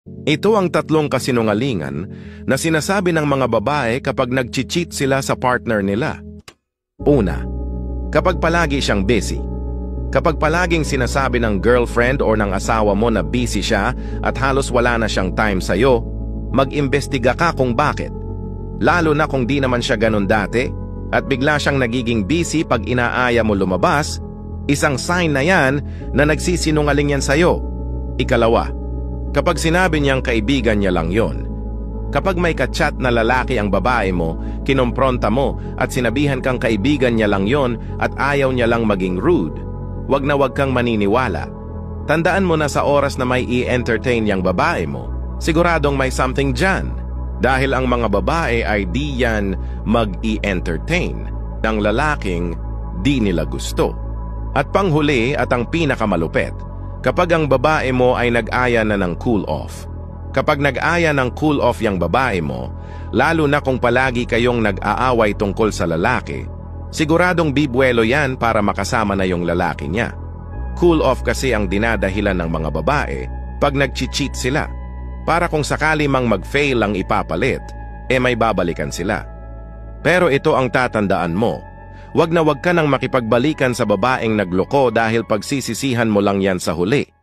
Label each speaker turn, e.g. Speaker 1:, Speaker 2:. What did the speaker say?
Speaker 1: Ito ang tatlong kasinungalingan na sinasabi ng mga babae kapag nag-cheat sila sa partner nila. Una, kapag palagi siyang busy. Kapag palaging sinasabi ng girlfriend o ng asawa mo na busy siya at halos wala na siyang time sa'yo, mag-imbestiga ka kung bakit. Lalo na kung di naman siya ganun dati at bigla siyang nagiging busy pag inaaya mo lumabas, isang sign na yan na nagsisinungaling yan sa'yo. Ikalawa, kapag sinabi niyang kaibigan niya lang yon. Kapag may kachat na lalaki ang babae mo, kinompronta mo at sinabihan kang kaibigan niya lang yon at ayaw niya lang maging rude, wag na wag kang maniniwala. Tandaan mo na sa oras na may i-entertain yang babae mo, siguradong may something dyan. Dahil ang mga babae ay di yan mag-i-entertain ng lalaking di nila gusto. At panghuli at ang pinakamalupit, kapag ang babae mo ay nag-aya na ng cool off. Kapag nag-aya ng cool off yang babae mo, lalo na kung palagi kayong nag-aaway tungkol sa lalaki, siguradong bibuelo yan para makasama na yung lalaki niya. Cool off kasi ang dinadahilan ng mga babae pag nag-cheat sila. Para kung sakali mang mag-fail ang ipapalit, may babalikan sila. Pero ito ang tatandaan mo, wag na wag ka nang makipagbalikan sa babaeng nagloko dahil pagsisisihan mo lang yan sa huli.